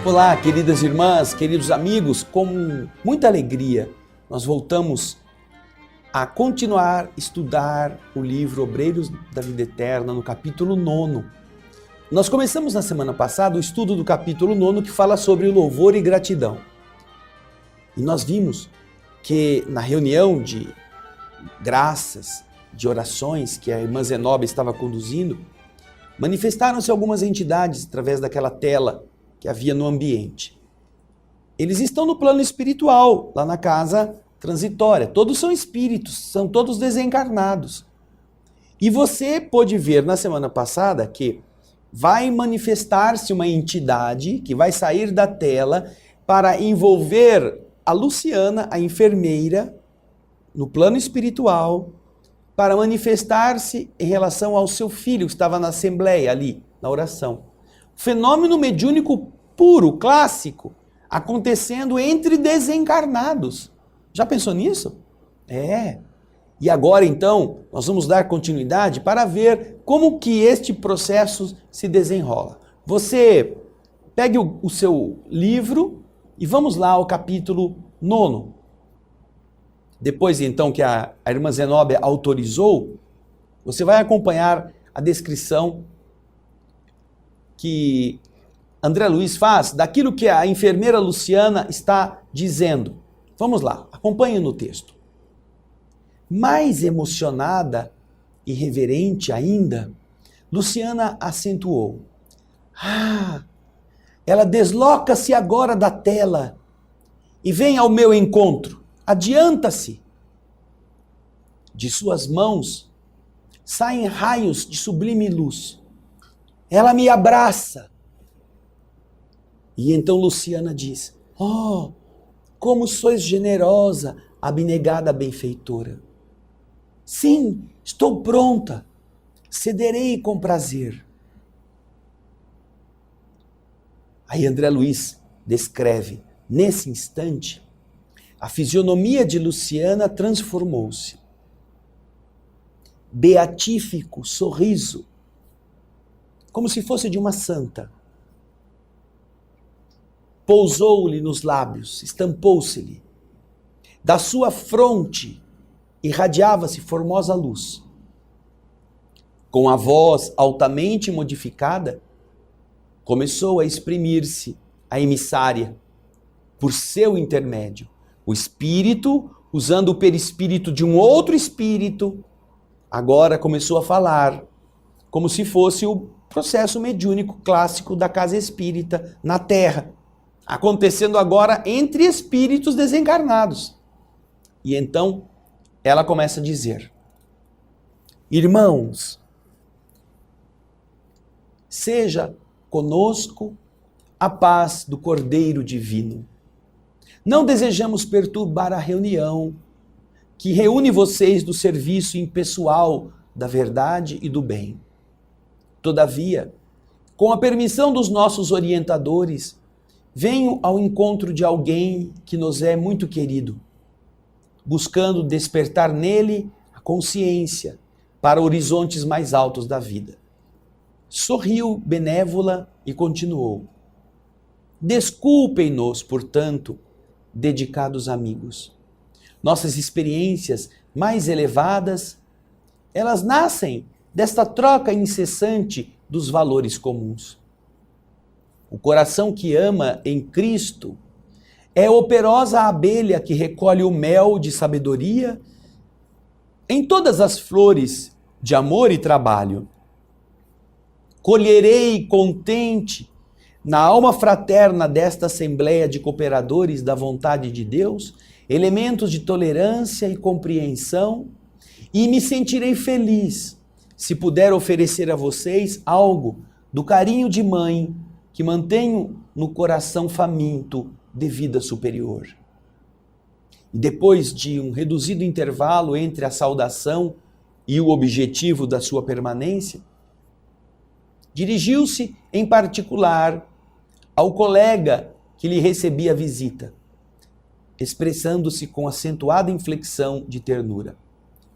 Olá, queridas irmãs, queridos amigos, com muita alegria nós voltamos a continuar a estudar o livro Obreiros da Vida Eterna no capítulo 9. Nós começamos na semana passada o estudo do capítulo 9 que fala sobre louvor e gratidão. E nós vimos que na reunião de graças, de orações que a irmã Zenobia estava conduzindo, manifestaram-se algumas entidades através daquela tela que havia no ambiente. Eles estão no plano espiritual, lá na casa transitória. Todos são espíritos, são todos desencarnados. E você pôde ver na semana passada que vai manifestar-se uma entidade que vai sair da tela para envolver a Luciana, a enfermeira, no plano espiritual, para manifestar-se em relação ao seu filho que estava na assembleia ali, na oração. Fenômeno mediúnico puro, clássico, acontecendo entre desencarnados. Já pensou nisso? E agora então, nós vamos dar continuidade para ver como que este processo se desenrola. Você pegue o seu livro e vamos lá ao capítulo 9. Depois então que a irmã Zenobia autorizou, você vai acompanhar a descrição que André Luiz faz daquilo que a enfermeira Luciana está dizendo. Vamos lá, acompanhe no texto. Mais emocionada e reverente ainda, Luciana acentuou. Ela desloca-se agora da tela e vem ao meu encontro. Adianta-se. De suas mãos saem raios de sublime luz. Ela me abraça. E então Luciana diz, como sois generosa, abnegada benfeitora. Sim, estou pronta, cederei com prazer. Aí André Luiz descreve, nesse instante, a fisionomia de Luciana transformou-se. Beatífico sorriso, como se fosse de uma santa. Pousou-lhe nos lábios, estampou-se-lhe. Da sua fronte irradiava-se formosa luz. Com a voz altamente modificada, começou a exprimir-se a emissária, por seu intermédio. O espírito, usando o perispírito de um outro espírito, agora começou a falar, como se fosse o processo mediúnico clássico da casa espírita na Terra, acontecendo agora entre espíritos desencarnados. E então ela começa a dizer, irmãos, seja conosco a paz do Cordeiro Divino. Não desejamos perturbar a reunião que reúne vocês do serviço impessoal da verdade e do bem. Todavia, com a permissão dos nossos orientadores, venho ao encontro de alguém que nos é muito querido, buscando despertar nele a consciência para horizontes mais altos da vida. Sorriu benévola e continuou. Desculpem-nos, portanto, dedicados amigos. Nossas experiências mais elevadas, elas nascem desta troca incessante dos valores comuns. O coração que ama em Cristo é operosa abelha que recolhe o mel de sabedoria em todas as flores de amor e trabalho. Colherei contente na alma fraterna desta assembleia de cooperadores da vontade de Deus, elementos de tolerância e compreensão, e me sentirei feliz se puder oferecer a vocês algo do carinho de mãe que mantenho no coração faminto de vida superior. E depois de um reduzido intervalo entre a saudação e o objetivo da sua permanência, dirigiu-se em particular ao colega que lhe recebia a visita, expressando-se com acentuada inflexão de ternura.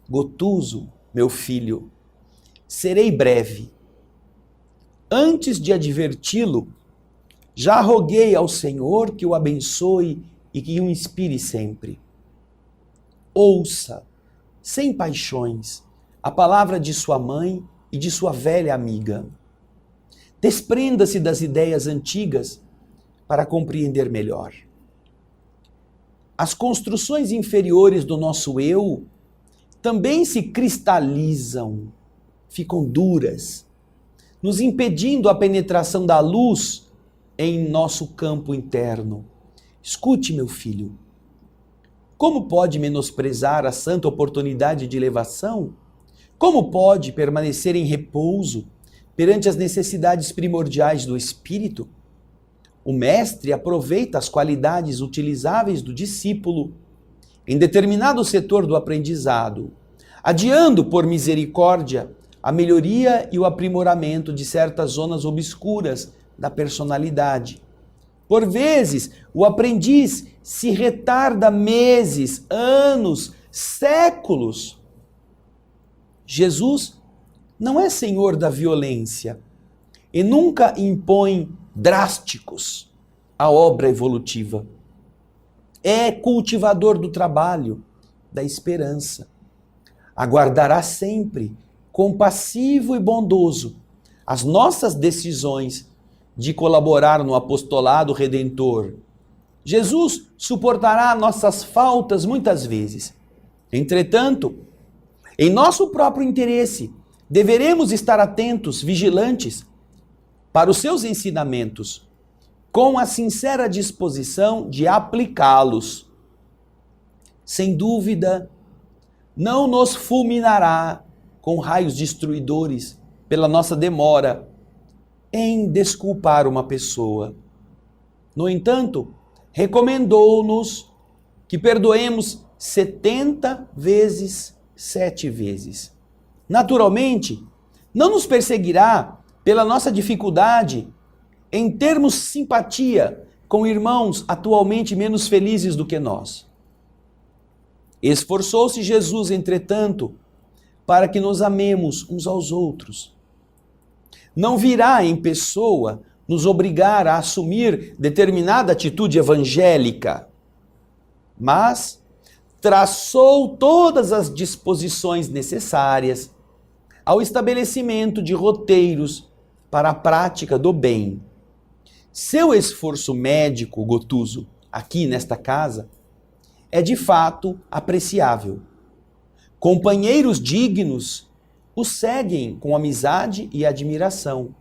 Gotuso, meu filho, serei breve. Antes de adverti-lo, Já roguei ao Senhor que o abençoe e que o inspire sempre. Ouça, sem paixões, a palavra de sua mãe e de sua velha amiga. Desprenda-se das ideias antigas para compreender melhor. As construções inferiores do nosso eu também se cristalizam, ficam duras, nos impedindo a penetração da luz em nosso campo interno. Escute, meu filho, como pode menosprezar a santa oportunidade de elevação? Como pode permanecer em repouso perante as necessidades primordiais do espírito? O mestre aproveita as qualidades utilizáveis do discípulo em determinado setor do aprendizado, adiando por misericórdia a melhoria e o aprimoramento de certas zonas obscuras da personalidade. Por vezes, o aprendiz se retarda meses, anos, séculos. Jesus não é senhor da violência e nunca impõe drásticos à obra evolutiva. É cultivador do trabalho, da esperança. Aguardará sempre, compassivo e bondoso, as nossas decisões de colaborar no apostolado redentor. Jesus suportará nossas faltas muitas vezes. Entretanto, em nosso próprio interesse, deveremos estar atentos, vigilantes, para os seus ensinamentos, com a sincera disposição de aplicá-los. Sem dúvida, não nos fulminará com raios destruidores pela nossa demora em desculpar uma pessoa. No entanto, recomendou-nos que perdoemos 70 vezes, 7 vezes. Naturalmente, não nos perseguirá pela nossa dificuldade em termos simpatia com irmãos atualmente menos felizes do que nós. Esforçou-se Jesus, entretanto, para que nos amemos uns aos outros. Não virá em pessoa nos obrigar a assumir determinada atitude evangélica, mas traçou todas as disposições necessárias ao estabelecimento de roteiros para a prática do bem. Seu esforço médico, Gotuso, aqui nesta casa, é de fato apreciável. Companheiros dignos o seguem com amizade e admiração.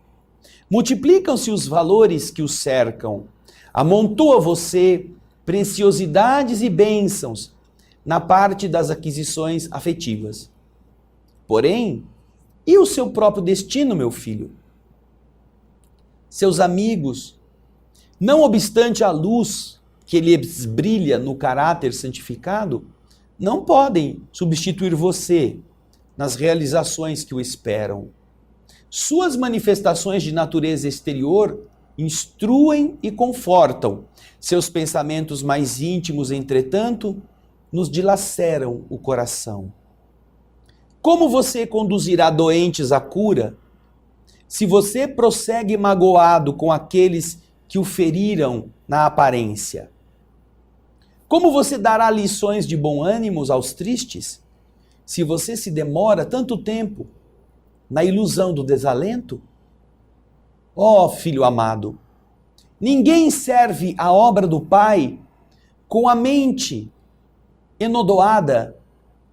Multiplicam-se os valores que o cercam. Amontoa você preciosidades e bênçãos na parte das aquisições afetivas. Porém, e o seu próprio destino, meu filho? Seus amigos, não obstante a luz que lhes brilha no caráter santificado, não podem substituir você nas realizações que o esperam. Suas manifestações de natureza exterior instruem e confortam. Seus pensamentos mais íntimos, entretanto, nos dilaceram o coração. Como você conduzirá doentes à cura se você prossegue magoado com aqueles que o feriram na aparência? Como você dará lições de bom ânimo aos tristes se você se demora tanto tempo na ilusão do desalento? Ó filho amado, ninguém serve a obra do Pai com a mente enodoada,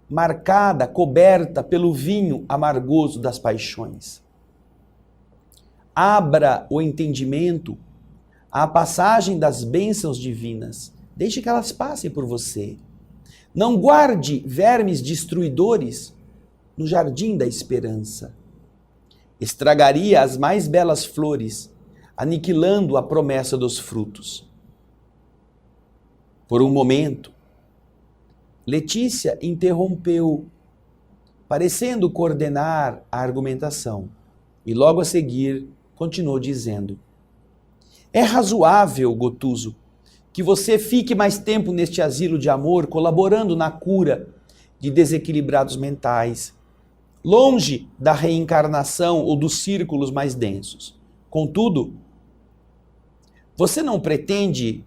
marcada, coberta pelo vinho amargoso das paixões. Abra o entendimento à passagem das bênçãos divinas. Deixe que elas passem por você. Não guarde vermes destruidores no jardim da esperança. Estragaria as mais belas flores, aniquilando a promessa dos frutos. Por um momento, Letícia interrompeu, parecendo coordenar a argumentação, e logo a seguir continuou dizendo: é razoável, Gotuso, que você fique mais tempo neste asilo de amor, colaborando na cura de desequilibrados mentais, longe da reencarnação ou dos círculos mais densos. Contudo, Você não pretende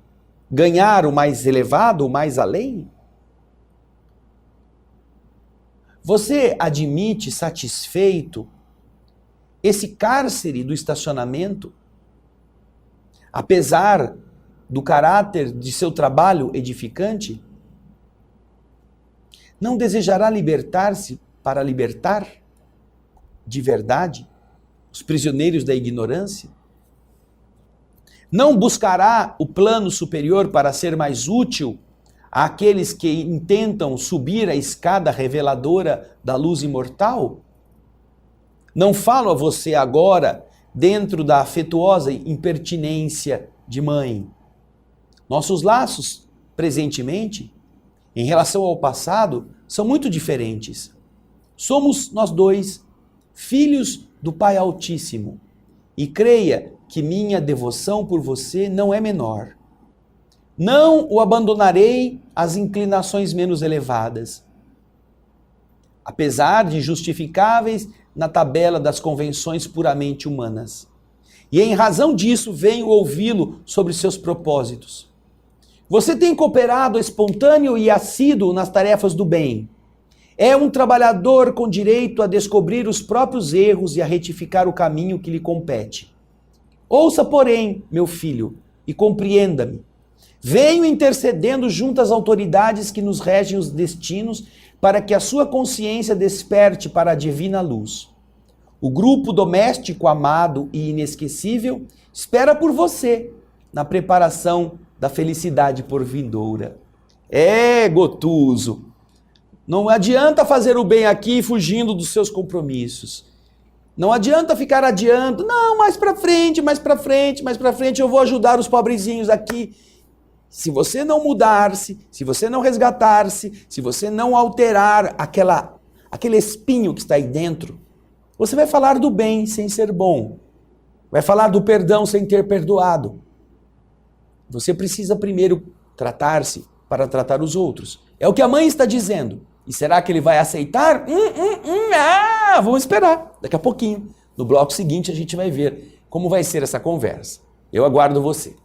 ganhar o mais elevado, o mais além? Você admite satisfeito esse cárcere do estacionamento, apesar do caráter de seu trabalho edificante? Não desejará libertar-se para libertar de verdade os prisioneiros da ignorância? Não buscará o plano superior para ser mais útil àqueles que intentam subir a escada reveladora da luz imortal? Não falo a você agora dentro da afetuosa impertinência de mãe. Nossos laços, presentemente, em relação ao passado, são muito diferentes. Somos nós dois, filhos do Pai Altíssimo. E creia que minha devoção por você não é menor. Não o abandonarei às inclinações menos elevadas. Apesar de justificáveis na tabela das convenções puramente humanas. E em razão disso venho ouvi-lo sobre seus propósitos. Você tem cooperado espontâneo e assíduo nas tarefas do bem. É um trabalhador com direito a descobrir os próprios erros e a retificar o caminho que lhe compete. Ouça, porém, meu filho, e compreenda-me. Venho intercedendo junto às autoridades que nos regem os destinos para que a sua consciência desperte para a divina luz. O grupo doméstico amado e inesquecível espera por você na preparação da felicidade por vindoura. Gotuso, não adianta fazer o bem aqui fugindo dos seus compromissos. Não adianta ficar adiando. Não, mais pra frente, mais pra frente, mais pra frente eu vou ajudar os pobrezinhos aqui. Se você não mudar-se, se você não resgatar-se, se você não alterar aquele espinho que está aí dentro, você vai falar do bem sem ser bom. Vai falar do perdão sem ter perdoado. Você precisa primeiro tratar-se para tratar os outros. É o que a mãe está dizendo. E será que ele vai aceitar? Vamos esperar. Daqui a pouquinho. No bloco seguinte a gente vai ver como vai ser essa conversa. Eu aguardo você.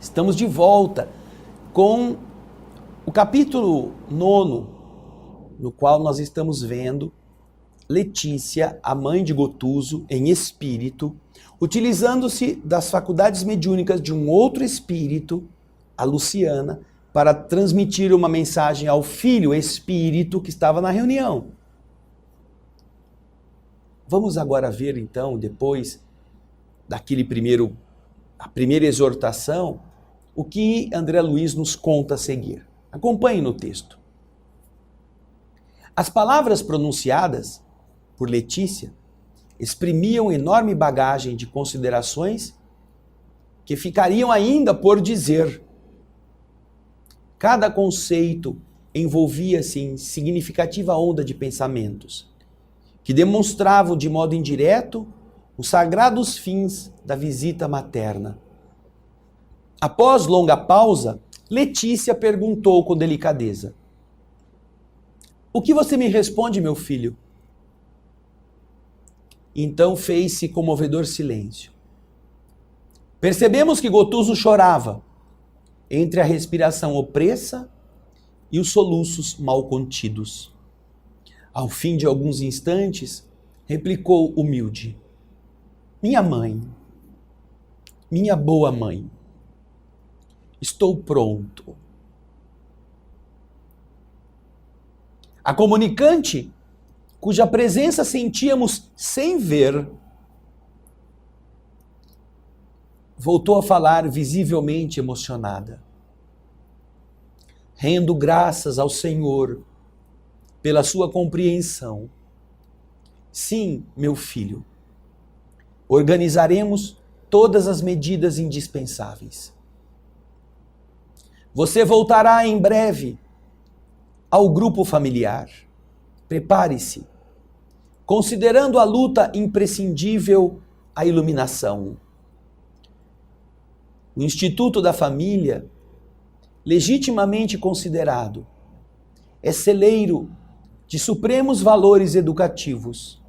Estamos de volta com o capítulo 9, no qual nós estamos vendo Letícia, a mãe de Gotuso, em espírito, utilizando-se das faculdades mediúnicas de um outro espírito, a Luciana, para transmitir uma mensagem ao filho espírito que estava na reunião. Vamos agora ver então, depois daquele a primeira exortação, o que André Luiz nos conta a seguir. Acompanhe no texto. As palavras pronunciadas por Letícia exprimiam enorme bagagem de considerações que ficariam ainda por dizer. Cada conceito envolvia-se em significativa onda de pensamentos, que demonstravam de modo indireto os sagrados fins da visita materna. Após longa pausa, Letícia perguntou com delicadeza: "O que você me responde, meu filho?" Então fez-se comovedor silêncio. Percebemos que Gotuso chorava, entre a respiração opressa e os soluços mal contidos. Ao fim de alguns instantes, replicou humilde: "Minha mãe, minha boa mãe, estou pronto." A comunicante, cuja presença sentíamos sem ver, voltou a falar visivelmente emocionada. "Rendo graças ao Senhor pela sua compreensão. Sim, meu filho, organizaremos todas as medidas indispensáveis. Você voltará em breve ao grupo familiar. Prepare-se, considerando a luta imprescindível à iluminação. O Instituto da Família, legitimamente considerado, é celeiro de supremos valores educativos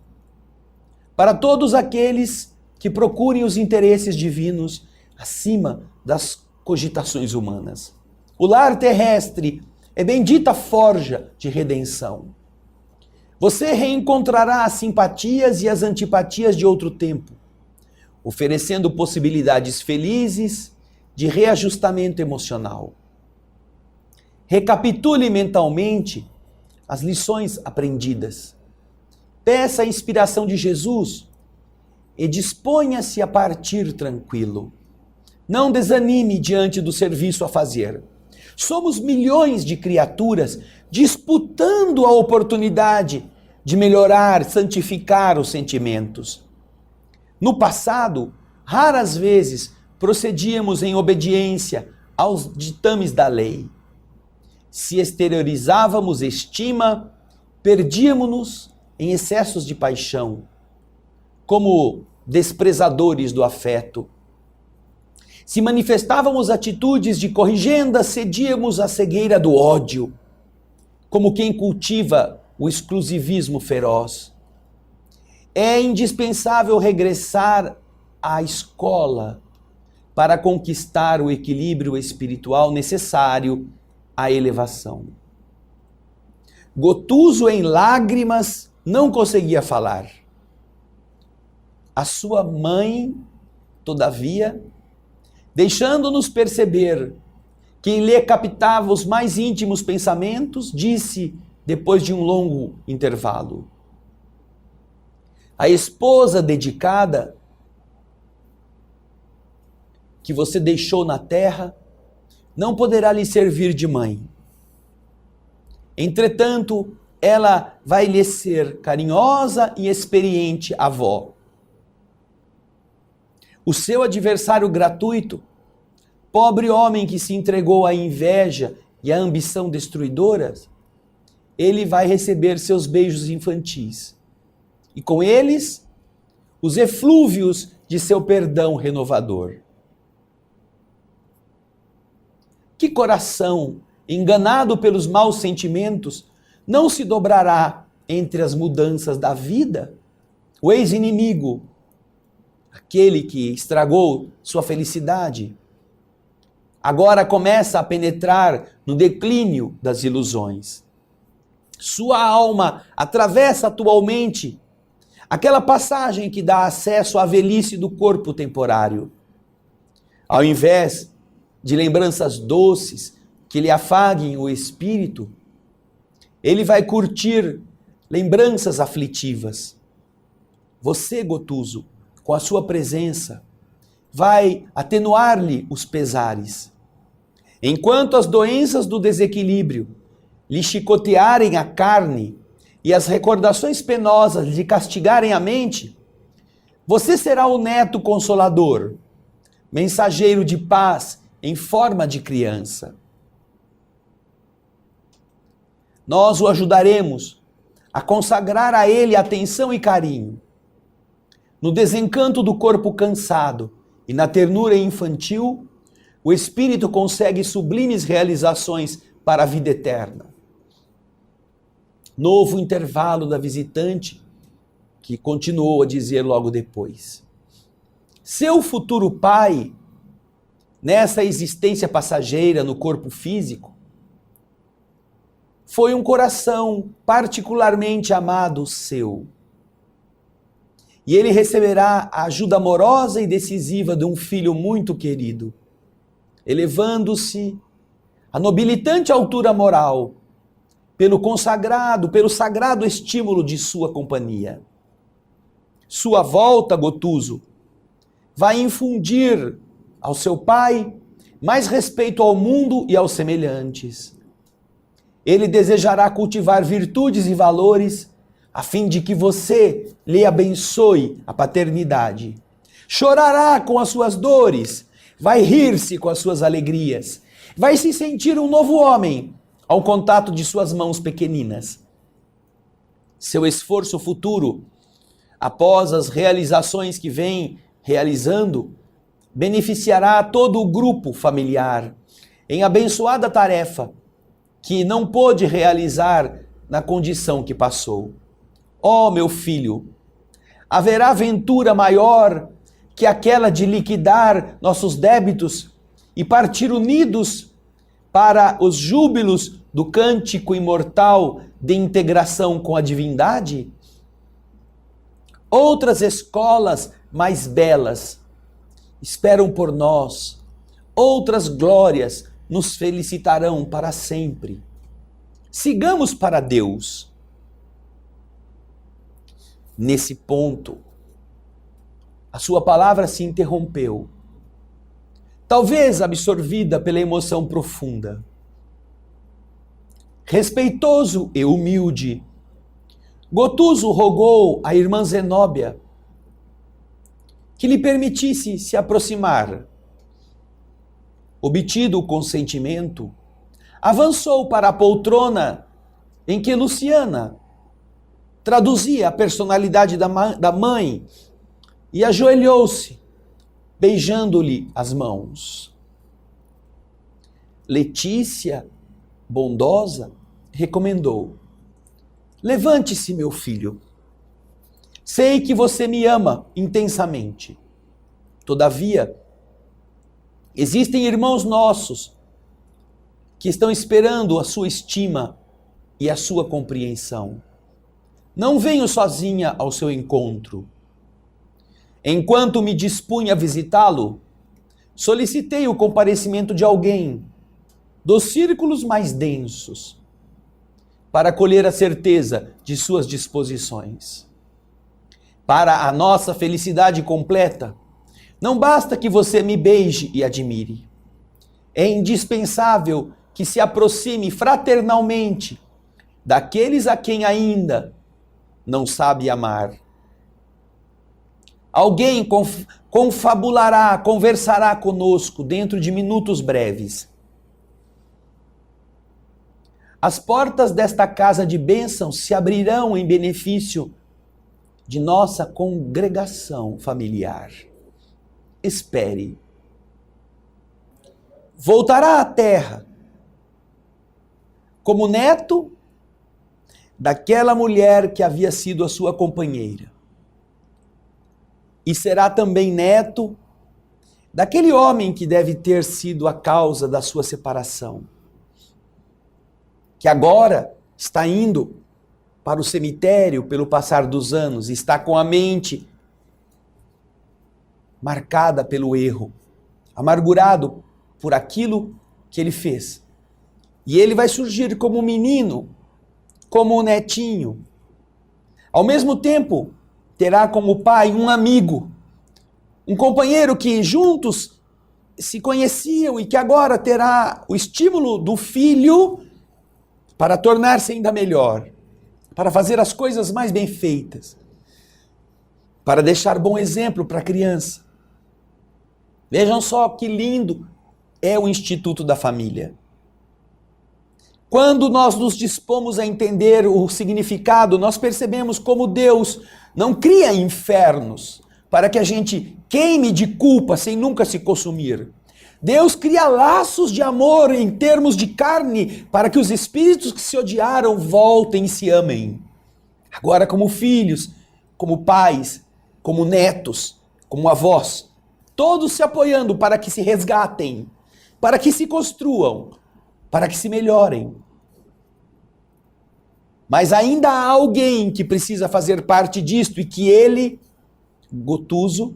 para todos aqueles que procurem os interesses divinos acima das cogitações humanas. O lar terrestre é bendita forja de redenção. Você reencontrará as simpatias e as antipatias de outro tempo, oferecendo possibilidades felizes de reajustamento emocional. Recapitule mentalmente as lições aprendidas. Peça a inspiração de Jesus e disponha-se a partir tranquilo. Não desanime diante do serviço a fazer. Somos milhões de criaturas disputando a oportunidade de melhorar, santificar os sentimentos. No passado, raras vezes procedíamos em obediência aos ditames da lei. Se exteriorizávamos estima, perdíamos-nos em excessos de paixão, como desprezadores do afeto. Se manifestávamos atitudes de corrigenda, cedíamos à cegueira do ódio, como quem cultiva o exclusivismo feroz. É indispensável regressar à escola para conquistar o equilíbrio espiritual necessário à elevação. Gotuso, em lágrimas, não conseguia falar. A sua mãe, todavia, deixando-nos perceber que lhe captava os mais íntimos pensamentos, disse, depois de um longo intervalo: a esposa dedicada que você deixou na terra não poderá lhe servir de mãe. Entretanto, ela vai lhe ser carinhosa e experiente avó. O seu adversário gratuito, pobre homem que se entregou à inveja e à ambição destruidoras, ele vai receber seus beijos infantis. E com eles, os eflúvios de seu perdão renovador. Que coração, enganado pelos maus sentimentos, não se dobrará entre as mudanças da vida? O ex-inimigo, aquele que estragou sua felicidade, agora começa a penetrar no declínio das ilusões. Sua alma atravessa atualmente aquela passagem que dá acesso à velhice do corpo temporário. Ao invés de lembranças doces que lhe afaguem o espírito, ele vai curtir lembranças aflitivas. Você, Gotuso, com a sua presença, vai atenuar-lhe os pesares. Enquanto as doenças do desequilíbrio lhe chicotearem a carne e as recordações penosas lhe castigarem a mente, você será o neto consolador, mensageiro de paz em forma de criança. Nós o ajudaremos a consagrar a ele atenção e carinho. No desencanto do corpo cansado e na ternura infantil, o espírito consegue sublimes realizações para a vida eterna. Novo intervalo da visitante, que continuou a dizer logo depois: seu futuro pai, nessa existência passageira no corpo físico, foi um coração particularmente amado seu. E ele receberá a ajuda amorosa e decisiva de um filho muito querido, elevando-se à nobilitante altura moral, pelo sagrado estímulo de sua companhia. Sua volta, Gotuso, vai infundir ao seu pai mais respeito ao mundo e aos semelhantes. Ele desejará cultivar virtudes e valores a fim de que você lhe abençoe a paternidade. Chorará com as suas dores, vai rir-se com as suas alegrias, vai se sentir um novo homem ao contato de suas mãos pequeninas. Seu esforço futuro, após as realizações que vem realizando, beneficiará todo o grupo familiar em abençoada tarefa que não pôde realizar na condição que passou. Ó, meu filho, haverá aventura maior que aquela de liquidar nossos débitos e partir unidos para os júbilos do cântico imortal de integração com a divindade? Outras escolas mais belas esperam por nós, outras glórias nos felicitarão para sempre. Sigamos para Deus. Nesse ponto, a sua palavra se interrompeu, talvez absorvida pela emoção profunda. Respeitoso e humilde, Gotuso rogou à irmã Zenóbia que lhe permitisse se aproximar. Obtido o consentimento, avançou para a poltrona em que Luciana traduzia a personalidade da mãe e ajoelhou-se, beijando-lhe as mãos. Letícia, bondosa, recomendou: levante-se, meu filho. Sei que você me ama intensamente. Todavia, existem irmãos nossos que estão esperando a sua estima e a sua compreensão. Não venho sozinha ao seu encontro. Enquanto me dispunha a visitá-lo, solicitei o comparecimento de alguém dos círculos mais densos para colher a certeza de suas disposições. Para a nossa felicidade completa, não basta que você me beije e admire. É indispensável que se aproxime fraternalmente daqueles a quem ainda não sabe amar. Alguém confabulará, conversará conosco dentro de minutos breves. As portas desta casa de bênção se abrirão em benefício de nossa congregação familiar. Espere. Voltará à terra como neto daquela mulher que havia sido a sua companheira. E será também neto daquele homem que deve ter sido a causa da sua separação, que agora está indo para o cemitério pelo passar dos anos, está com a mente marcada pelo erro, amargurado por aquilo que ele fez. E ele vai surgir como um menino, como um netinho. Ao mesmo tempo, terá como pai um amigo, um companheiro que juntos se conheciam e que agora terá o estímulo do filho para tornar-se ainda melhor, para fazer as coisas mais bem feitas, para deixar bom exemplo para a criança. Vejam só que lindo é o Instituto da Família. Quando nós nos dispomos a entender o significado, nós percebemos como Deus não cria infernos para que a gente queime de culpa sem nunca se consumir. Deus cria laços de amor em termos de carne para que os espíritos que se odiaram voltem e se amem. Agora, como filhos, como pais, como netos, como avós, todos se apoiando para que se resgatem, para que se construam, para que se melhorem. Mas ainda há alguém que precisa fazer parte disto e que ele, Gotuso,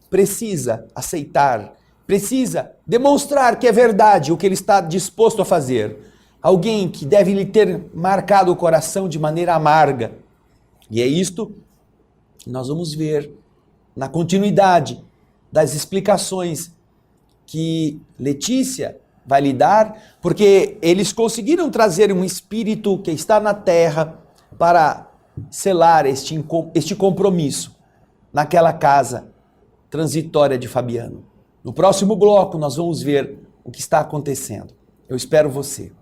precisa aceitar, precisa demonstrar que é verdade o que ele está disposto a fazer. Alguém que deve lhe ter marcado o coração de maneira amarga. E é isto que nós vamos ver na continuidade das explicações que Letícia vai lhe dar, porque eles conseguiram trazer um espírito que está na terra para selar este compromisso naquela casa transitória de Fabiano. No próximo bloco nós vamos ver o que está acontecendo. Eu espero você.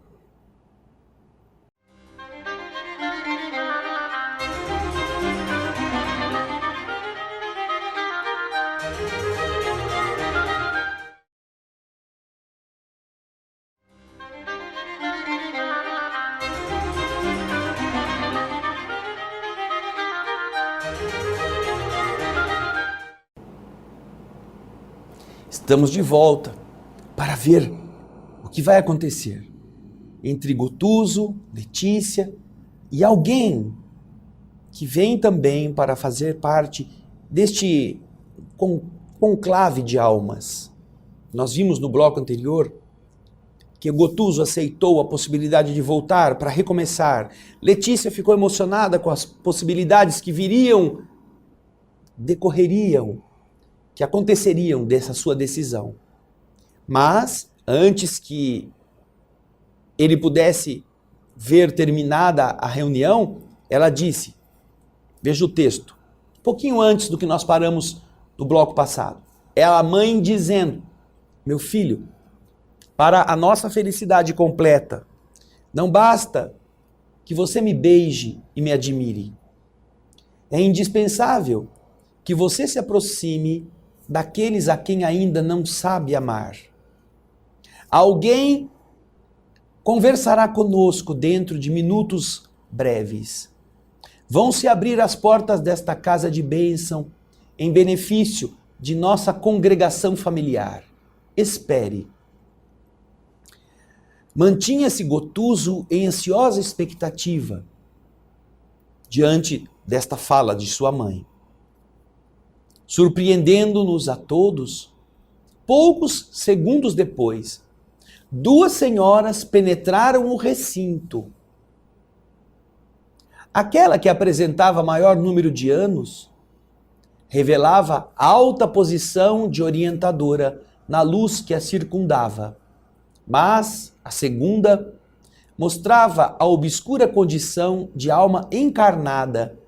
Estamos de volta para ver o que vai acontecer entre Gotuso, Letícia e alguém que vem também para fazer parte deste conclave de almas. Nós vimos no bloco anterior que Gotuso aceitou a possibilidade de voltar para recomeçar. Letícia ficou emocionada com as possibilidades que viriam, decorreriam, que aconteceriam dessa sua decisão. Mas, antes que ele pudesse ver terminada a reunião, ela disse, veja o texto, um pouquinho antes do que nós paramos no bloco passado. É a mãe dizendo, meu filho, para a nossa felicidade completa, não basta que você me beije e me admire. É indispensável que você se aproxime daqueles a quem ainda não sabe amar. Alguém conversará conosco dentro de minutos breves. Vão se abrir as portas desta casa de bênção em benefício de nossa congregação familiar. Espere. Mantinha-se Gotuso em ansiosa expectativa diante desta fala de sua mãe. Surpreendendo-nos a todos, poucos segundos depois, duas senhoras penetraram o recinto. Aquela que apresentava maior número de anos revelava alta posição de orientadora na luz que a circundava. Mas a segunda mostrava a obscura condição de alma encarnada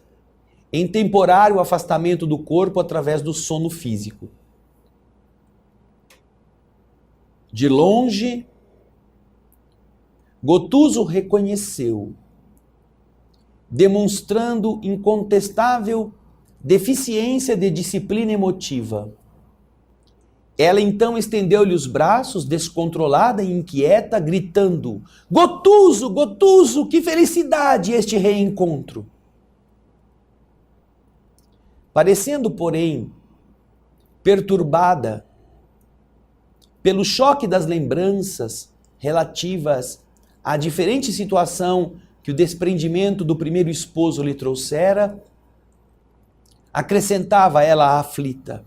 em temporário afastamento do corpo através do sono físico. De longe, Gotuso reconheceu, demonstrando incontestável deficiência de disciplina emotiva. Ela então estendeu-lhe os braços, descontrolada e inquieta, gritando, Gotuso, Gotuso, que felicidade este reencontro! Parecendo, porém, perturbada pelo choque das lembranças relativas à diferente situação que o desprendimento do primeiro esposo lhe trouxera, acrescentava ela aflita,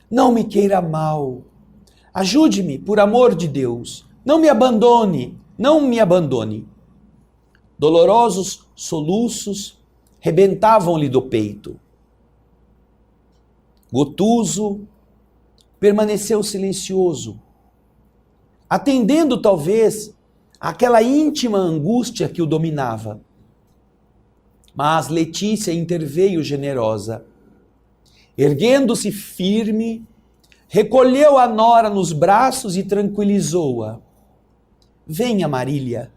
não me queira mal, ajude-me, por amor de Deus, não me abandone, não me abandone. Dolorosos soluços rebentavam-lhe do peito. Gotuso permaneceu silencioso, atendendo talvez àquela íntima angústia que o dominava. Mas Letícia interveio generosa. Erguendo-se firme, recolheu a nora nos braços e tranquilizou-a. Venha, Marília,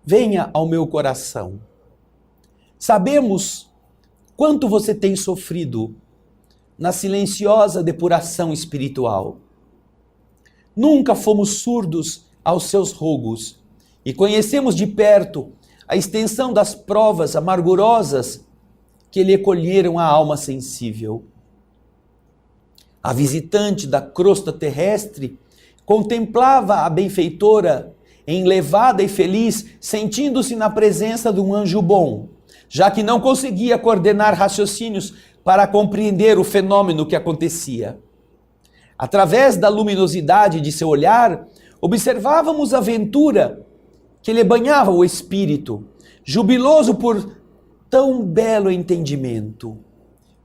venha ao meu coração. Sabemos quanto você tem sofrido na silenciosa depuração espiritual. Nunca fomos surdos aos seus rogos e conhecemos de perto a extensão das provas amargurosas que lhe colheram a alma sensível. A visitante da crosta terrestre contemplava a benfeitora enlevada e feliz, sentindo-se na presença de um anjo bom, já que não conseguia coordenar raciocínios para compreender o fenômeno que acontecia. Através da luminosidade de seu olhar, observávamos a ventura que lhe banhava o espírito, jubiloso por tão belo entendimento.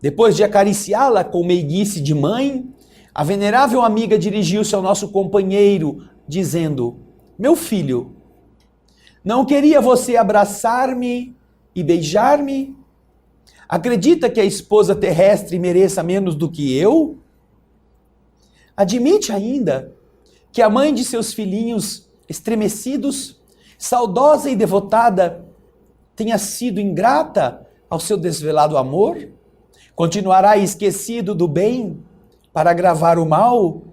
Depois de acariciá-la com meiguice de mãe, a venerável amiga dirigiu-se ao nosso companheiro, dizendo, meu filho, não queria você abraçar-me e beijar-me? Acredita que a esposa terrestre mereça menos do que eu? Admite ainda que a mãe de seus filhinhos estremecidos, saudosa e devotada, tenha sido ingrata ao seu desvelado amor? Continuará esquecido do bem para agravar o mal?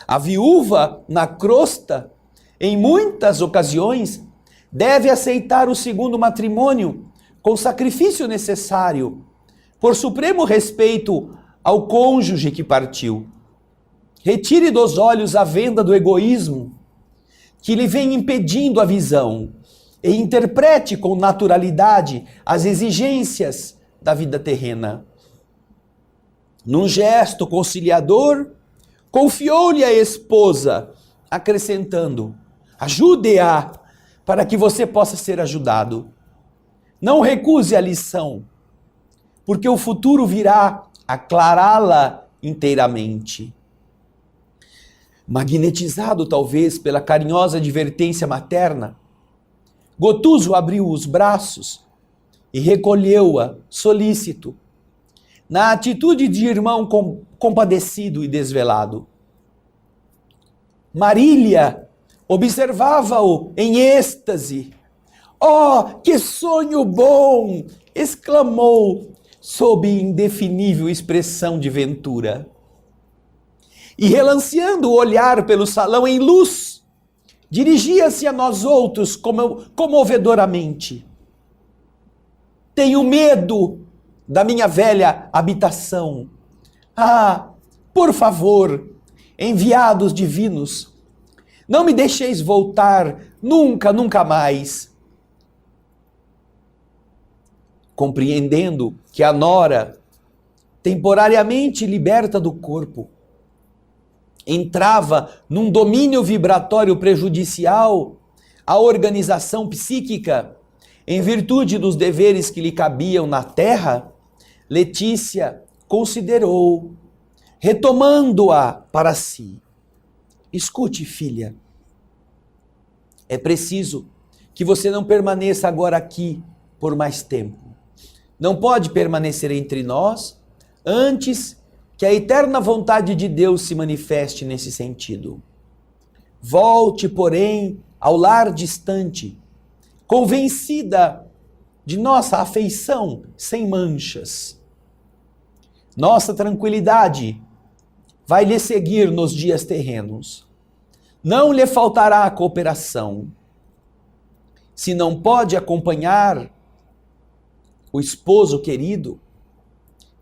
A viúva na crosta, em muitas ocasiões, deve aceitar o segundo matrimônio com sacrifício necessário, por supremo respeito ao cônjuge que partiu. Retire dos olhos a venda do egoísmo que lhe vem impedindo a visão e interprete com naturalidade as exigências da vida terrena. Num gesto conciliador, confiou-lhe a esposa, acrescentando: ajude-a para que você possa ser ajudado. Não recuse a lição, porque o futuro virá aclará-la inteiramente. Magnetizado talvez pela carinhosa advertência materna, Gotuso abriu os braços e recolheu-a solícito, na atitude de irmão compadecido e desvelado. Marília observava-o em êxtase. Oh, que sonho bom! Exclamou, sob indefinível expressão de ventura. E relanceando o olhar pelo salão em luz, dirigia-se a nós outros comovedoramente. Tenho medo da minha velha habitação. Ah, por favor, enviados divinos, não me deixeis voltar nunca, nunca mais. Compreendendo que a nora, temporariamente liberta do corpo, entrava num domínio vibratório prejudicial à organização psíquica, em virtude dos deveres que lhe cabiam na terra, Letícia considerou, retomando-a para si: escute, filha, é preciso que você não permaneça agora aqui por mais tempo. Não pode permanecer entre nós antes que a eterna vontade de Deus se manifeste nesse sentido. Volte, porém, ao lar distante, convencida de nossa afeição sem manchas. Nossa tranquilidade vai lhe seguir nos dias terrenos. Não lhe faltará a cooperação. Se não pode acompanhar o esposo querido,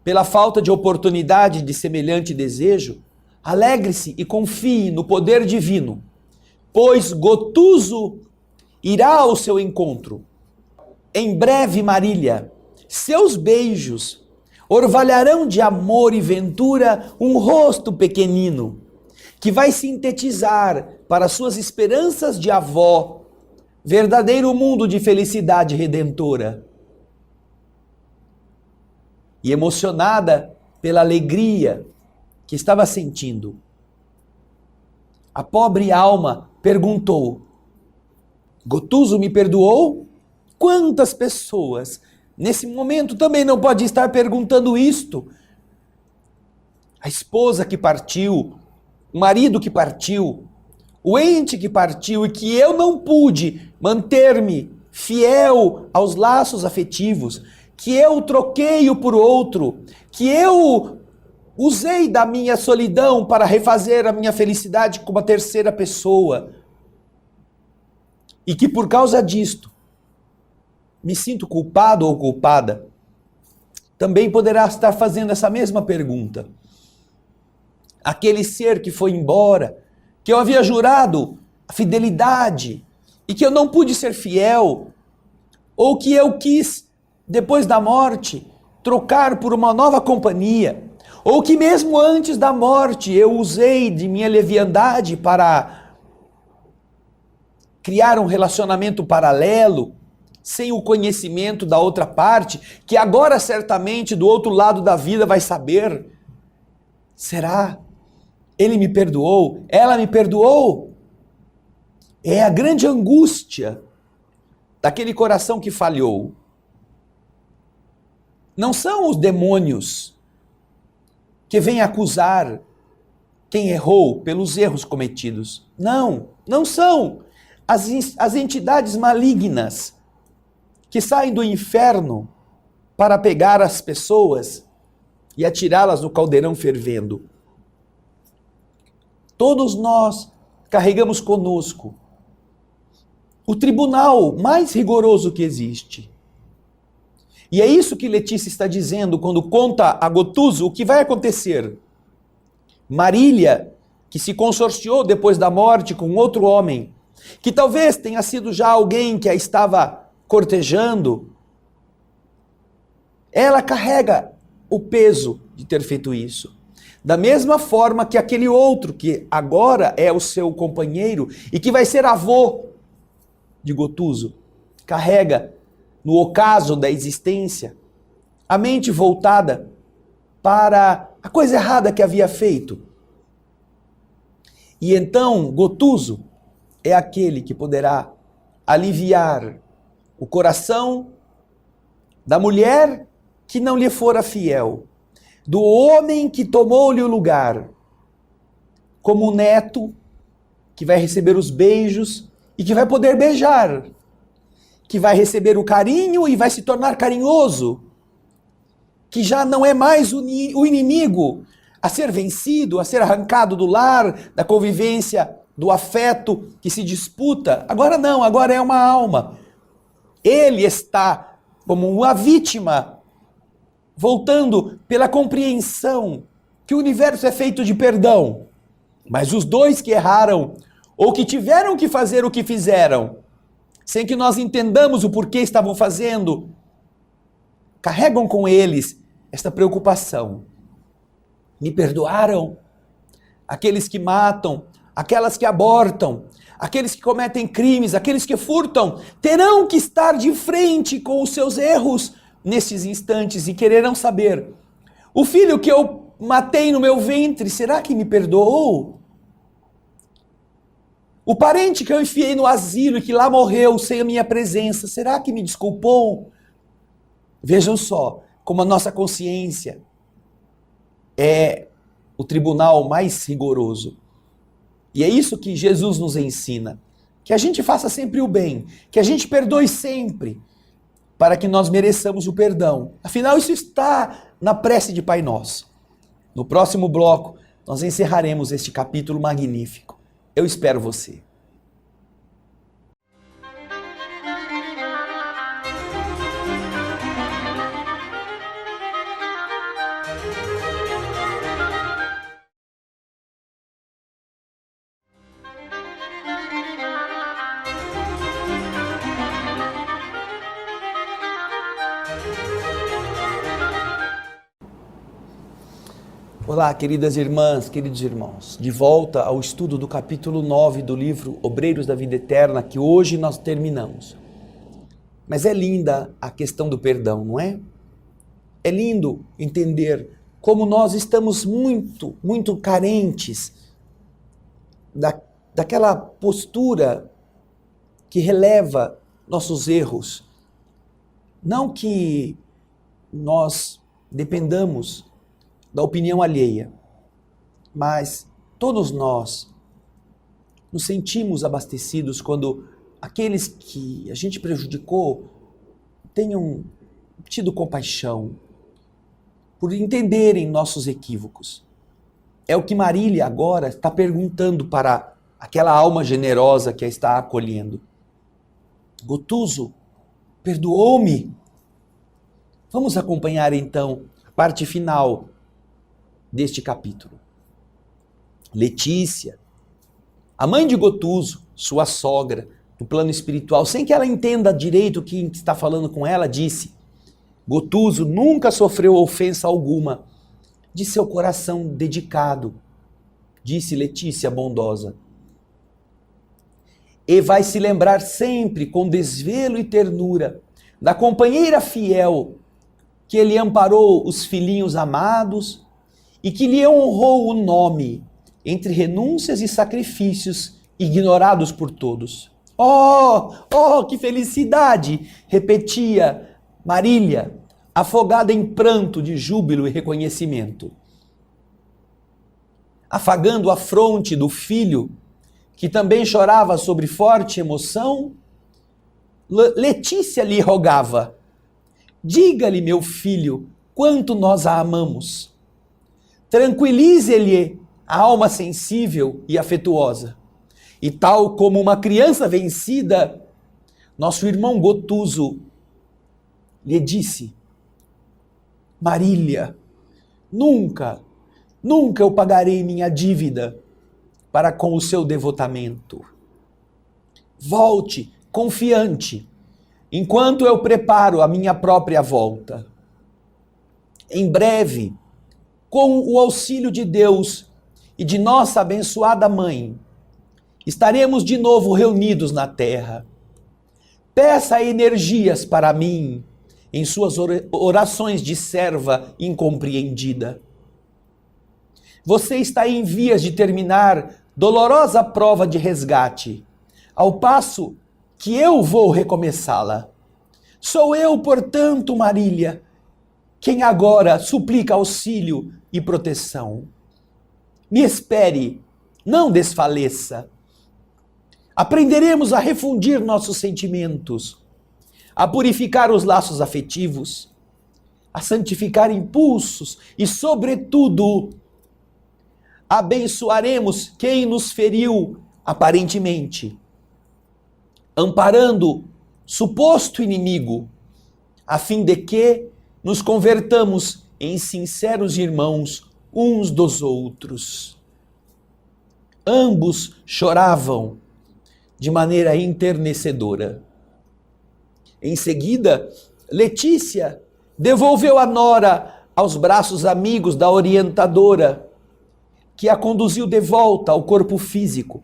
pela falta de oportunidade de semelhante desejo, alegre-se e confie no poder divino, pois Gotuso irá ao seu encontro. Em breve, Marília, seus beijos orvalharão de amor e ventura um rosto pequenino, que vai sintetizar para suas esperanças de avó verdadeiro mundo de felicidade redentora. E emocionada pela alegria que estava sentindo, a pobre alma perguntou: Gotuso me perdoou? Quantas pessoas nesse momento também não pode estar perguntando isto? A esposa que partiu, o marido que partiu, o ente que partiu e que eu não pude manter-me fiel aos laços afetivos, que eu troquei-o por outro, que eu usei da minha solidão para refazer a minha felicidade com uma terceira pessoa, e que por causa disto me sinto culpado ou culpada, também poderá estar fazendo essa mesma pergunta. Aquele ser que foi embora, que eu havia jurado a fidelidade e que eu não pude ser fiel, ou que eu quis, depois da morte, trocar por uma nova companhia, ou que mesmo antes da morte eu usei de minha leviandade para criar um relacionamento paralelo, sem o conhecimento da outra parte, que agora certamente do outro lado da vida vai saber. Será? Ele me perdoou? Ela me perdoou? É a grande angústia daquele coração que falhou. Não são os demônios que vêm acusar quem errou pelos erros cometidos. Não, não são as entidades malignas que saem do inferno para pegar as pessoas e atirá-las no caldeirão fervendo. Todos nós carregamos conosco o tribunal mais rigoroso que existe. E é isso que Letícia está dizendo quando conta a Gotuso o que vai acontecer. Marília que se consorciou depois da morte com outro homem, que talvez tenha sido já alguém que a estava cortejando, ela carrega o peso de ter feito isso. Da mesma forma que aquele outro, que agora é o seu companheiro e que vai ser avô de Gotuso, carrega no ocaso da existência a mente voltada para a coisa errada que havia feito. E então Gotuso é aquele que poderá aliviar o coração da mulher que não lhe fora fiel, do homem que tomou-lhe o lugar, como um neto que vai receber os beijos e que vai poder beijar, que vai receber o carinho e vai se tornar carinhoso, que já não é mais o inimigo a ser vencido, a ser arrancado do lar, da convivência, do afeto que se disputa. Agora não, agora é uma alma. Ele está como uma vítima, voltando pela compreensão que o universo é feito de perdão. Mas os dois que erraram, ou que tiveram que fazer o que fizeram, sem que nós entendamos o porquê estavam fazendo, carregam com eles esta preocupação. Me perdoaram? Aqueles que matam, aquelas que abortam, aqueles que cometem crimes, aqueles que furtam, terão que estar de frente com os seus erros nesses instantes e quererão saber: o filho que eu matei no meu ventre, será que me perdoou? O parente que eu enfiei no asilo e que lá morreu sem a minha presença, será que me desculpou? Vejam só como a nossa consciência é o tribunal mais rigoroso. E é isso que Jesus nos ensina, que a gente faça sempre o bem, que a gente perdoe sempre, para que nós mereçamos o perdão. Afinal, isso está na prece de Pai Nosso. No próximo bloco, nós encerraremos este capítulo magnífico. Eu espero você. Olá, queridas irmãs, queridos irmãos. De volta ao estudo do capítulo 9 do livro Obreiros da Vida Eterna, que hoje nós terminamos. Mas é linda a questão do perdão, não é? É lindo entender como nós estamos muito carentes daquela postura que releva nossos erros. Não que nós dependamos da opinião alheia, mas todos nós nos sentimos abastecidos quando aqueles que a gente prejudicou tenham tido compaixão por entenderem nossos equívocos. É o que Marília agora está perguntando para aquela alma generosa que a está acolhendo. Gotuso, perdoou-me? Vamos acompanhar então a parte final deste capítulo. Letícia, a mãe de Gotuso, sua sogra, no plano espiritual, sem que ela entenda direito quem está falando com ela, disse: Gotuso nunca sofreu ofensa alguma de seu coração dedicado, disse Letícia bondosa. E vai se lembrar sempre com desvelo e ternura da companheira fiel que lhe amparou os filhinhos amados e que lhe honrou o nome entre renúncias e sacrifícios ignorados por todos. Oh, que felicidade! Repetia Marília, afogada em pranto de júbilo e reconhecimento. Afagando a fronte do filho, que também chorava sobre forte emoção, Letícia lhe rogava: diga-lhe, meu filho, quanto nós a amamos. Tranquilize-lhe a alma sensível e afetuosa. E tal como uma criança vencida, nosso irmão Gotuso lhe disse: Marília, nunca eu pagarei minha dívida. para com o seu devotamento. Volte confiante, enquanto eu preparo a minha própria volta. Em breve, com o auxílio de Deus e de nossa abençoada mãe, estaremos de novo reunidos na terra. Peça energias para mim em suas orações de serva incompreendida. Você está em vias de terminar dolorosa prova de resgate, ao passo que eu vou recomeçá-la. Sou eu, portanto, Marília, quem agora suplica auxílio e proteção. Me espere, não desfaleça. Aprenderemos a refundir nossos sentimentos, a purificar os laços afetivos, a santificar impulsos e, sobretudo, abençoaremos quem nos feriu aparentemente, amparando suposto inimigo, a fim de que nos convertamos em sinceros irmãos uns dos outros. Ambos choravam de maneira enternecedora. Em seguida, Letícia devolveu a nora aos braços amigos da orientadora, que a conduziu de volta ao corpo físico,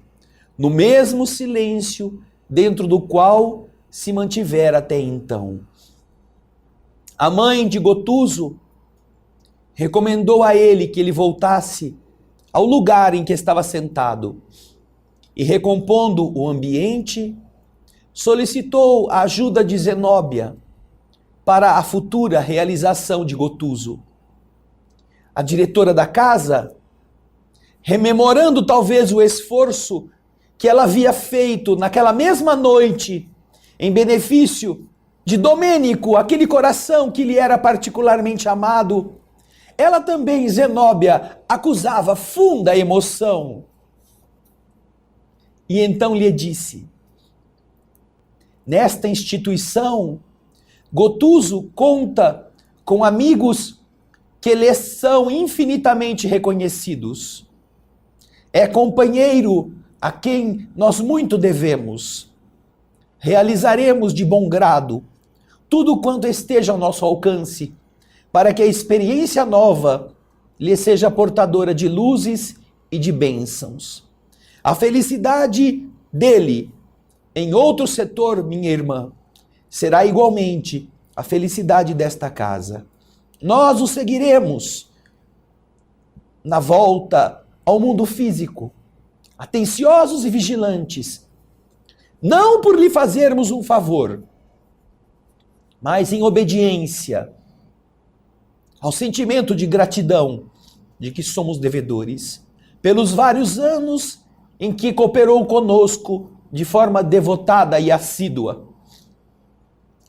no mesmo silêncio dentro do qual se mantivera até então. A mãe de Gotuso recomendou a ele que ele voltasse ao lugar em que estava sentado e, recompondo o ambiente, solicitou a ajuda de Zenóbia para a futura realização de Gotuso. A diretora da casa, rememorando talvez o esforço que ela havia feito naquela mesma noite em benefício de Domênico, aquele coração que lhe era particularmente amado, ela também, Zenóbia, acusava funda emoção. E então lhe disse: nesta instituição, Gotuso conta com amigos que lhe são infinitamente reconhecidos. É companheiro a quem nós muito devemos. Realizaremos de bom grado tudo quanto esteja ao nosso alcance, para que a experiência nova lhe seja portadora de luzes e de bênçãos. A felicidade dele em outro setor, minha irmã, será igualmente a felicidade desta casa. Nós o seguiremos na volta ao mundo físico, atenciosos e vigilantes, não por lhe fazermos um favor, mas em obediência ao sentimento de gratidão de que somos devedores, pelos vários anos em que cooperou conosco de forma devotada e assídua.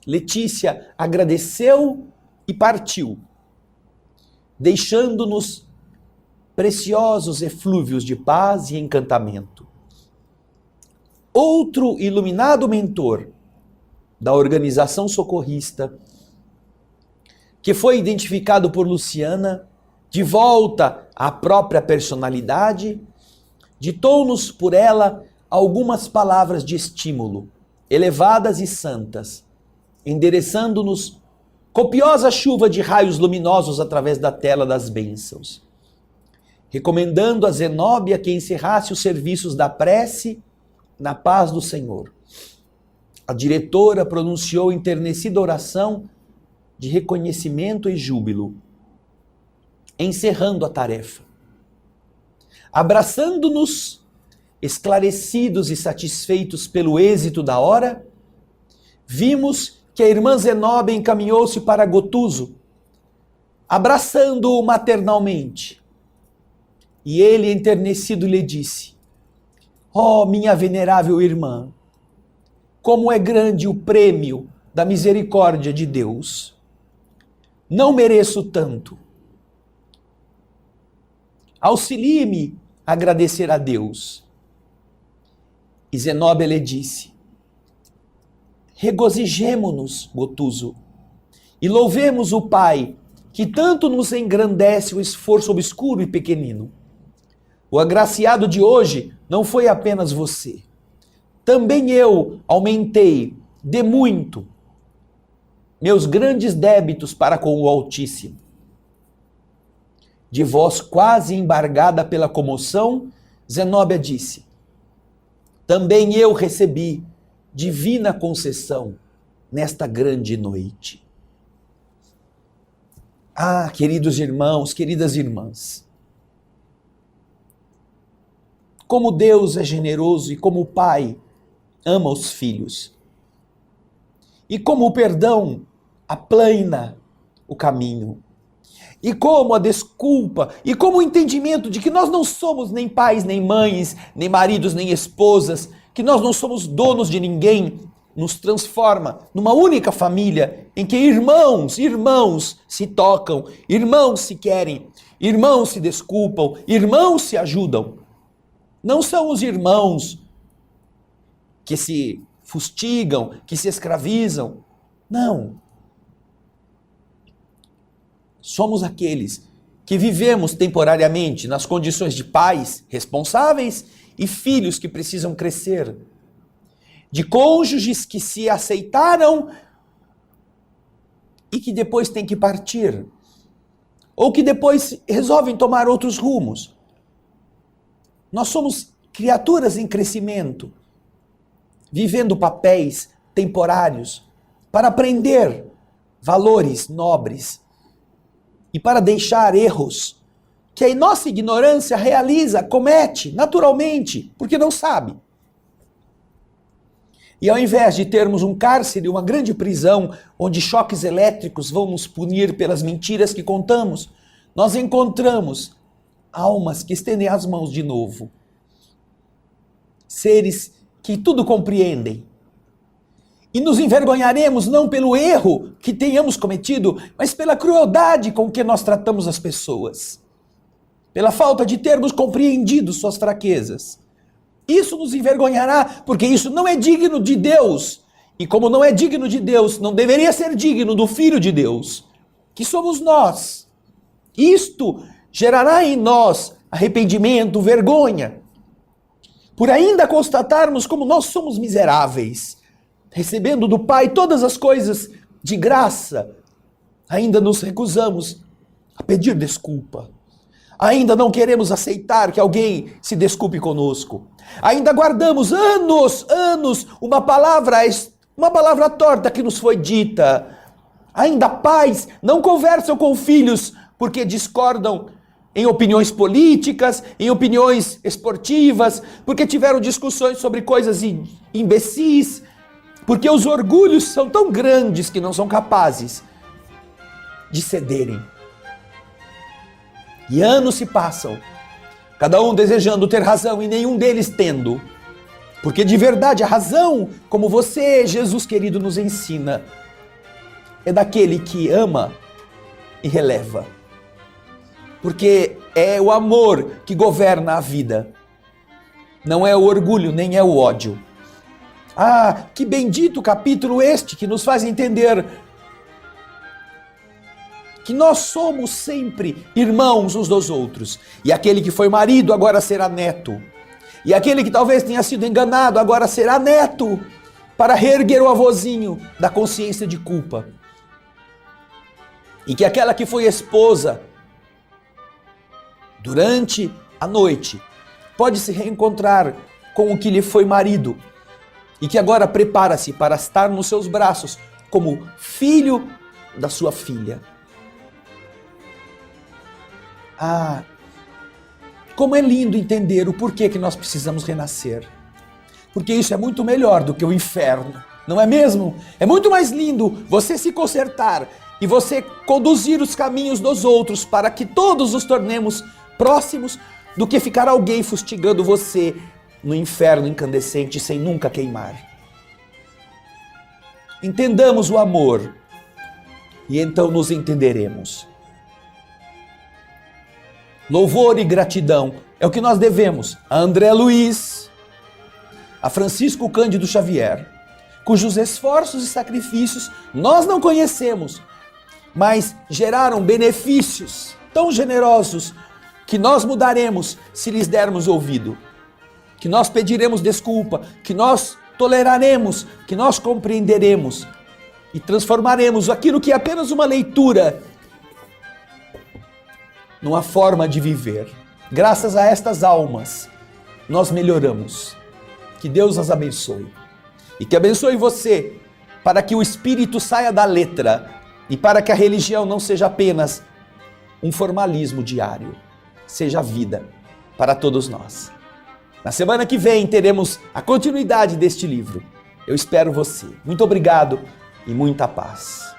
Letícia agradeceu e partiu, deixando-nos preciosos eflúvios de paz e encantamento. Outro iluminado mentor da organização socorrista, que foi identificado por Luciana, de volta à própria personalidade, ditou-nos por ela algumas palavras de estímulo, elevadas e santas, endereçando-nos copiosa chuva de raios luminosos através da tela das bênçãos, recomendando a Zenóbia que encerrasse os serviços da prece na paz do Senhor. A diretora pronunciou enternecida oração de reconhecimento e júbilo, encerrando a tarefa. Abraçando-nos, esclarecidos e satisfeitos pelo êxito da hora, vimos que a irmã Zenóbia encaminhou-se para Gotuso, abraçando-o maternalmente. E ele, enternecido, lhe disse: ó, minha venerável irmã, como é grande o prêmio da misericórdia de Deus. Não mereço tanto. Auxilie-me a agradecer a Deus. E Zenóbia lhe disse: regozijemo-nos, Gotuso, e louvemos o Pai, que tanto nos engrandece o esforço obscuro e pequenino. O agraciado de hoje não foi apenas você. Também eu aumentei de muito meus grandes débitos para com o Altíssimo. De voz quase embargada pela comoção, Zenóbia disse: também eu recebi divina concessão nesta grande noite. Ah, queridos irmãos, queridas irmãs, como Deus é generoso e como o Pai ama os filhos. E como o perdão aplana o caminho. E como a desculpa, e como o entendimento de que nós não somos nem pais, nem mães, nem maridos, nem esposas, que nós não somos donos de ninguém, nos transforma numa única família em que irmãos se tocam, irmãos se querem, irmãos se desculpam, irmãos se ajudam. Não são os irmãos que se fustigam, que se escravizam. Não. Somos aqueles que vivemos temporariamente nas condições de pais responsáveis e filhos que precisam crescer. De cônjuges que se aceitaram e que depois têm que partir. Ou que depois resolvem tomar outros rumos. Nós somos criaturas em crescimento, vivendo papéis temporários para aprender valores nobres e para deixar erros que a nossa ignorância comete naturalmente, porque não sabe. E ao invés de termos um cárcere, uma grande prisão, onde choques elétricos vão nos punir pelas mentiras que contamos, nós encontramos almas que estendem as mãos de novo. Seres que tudo compreendem. E nos envergonharemos não pelo erro que tenhamos cometido, mas pela crueldade com que nós tratamos as pessoas. Pela falta de termos compreendido suas fraquezas. Isso nos envergonhará, porque isso não é digno de Deus. E como não é digno de Deus, não deveria ser digno do Filho de Deus, que somos nós. Isto gerará em nós arrependimento, vergonha, por ainda constatarmos como nós somos miseráveis, recebendo do Pai todas as coisas de graça, ainda nos recusamos a pedir desculpa. Ainda não queremos aceitar que alguém se desculpe conosco. Ainda guardamos anos, uma palavra torta que nos foi dita. Ainda pais não conversam com filhos porque discordam em opiniões políticas, em opiniões esportivas, porque tiveram discussões sobre coisas imbecis, porque os orgulhos são tão grandes que não são capazes de cederem. E anos se passam, cada um desejando ter razão e nenhum deles tendo. Porque de verdade a razão, como você, Jesus querido, nos ensina, é daquele que ama e releva. Porque é o amor que governa a vida. Não é o orgulho, nem é o ódio. Ah, que bendito capítulo este que nos faz entender que nós somos sempre irmãos uns dos outros. E aquele que foi marido agora será neto. E aquele que talvez tenha sido enganado agora será neto, para reerguer o avôzinho da consciência de culpa. E que aquela que foi esposa durante a noite pode se reencontrar com o que lhe foi marido. E que agora prepara-se para estar nos seus braços como filho da sua filha. Ah, como é lindo entender o porquê que nós precisamos renascer. Porque isso é muito melhor do que o inferno, não é mesmo? É muito mais lindo você se consertar e você conduzir os caminhos dos outros para que todos nos tornemos próximos do que ficar alguém fustigando você no inferno incandescente sem nunca queimar. Entendamos o amor e então nos entenderemos. Louvor e gratidão é o que nós devemos a André Luiz, a Francisco Cândido Xavier, cujos esforços e sacrifícios nós não conhecemos, mas geraram benefícios tão generosos que nós mudaremos se lhes dermos ouvido, que nós pediremos desculpa, que nós toleraremos, que nós compreenderemos e transformaremos aquilo que é apenas uma leitura numa forma de viver. Graças a estas almas, nós melhoramos. Que Deus as abençoe. E que abençoe você, para que o espírito saia da letra e para que a religião não seja apenas um formalismo diário, seja vida para todos nós. Na semana que vem teremos a continuidade deste livro. Eu espero você. Muito obrigado e muita paz.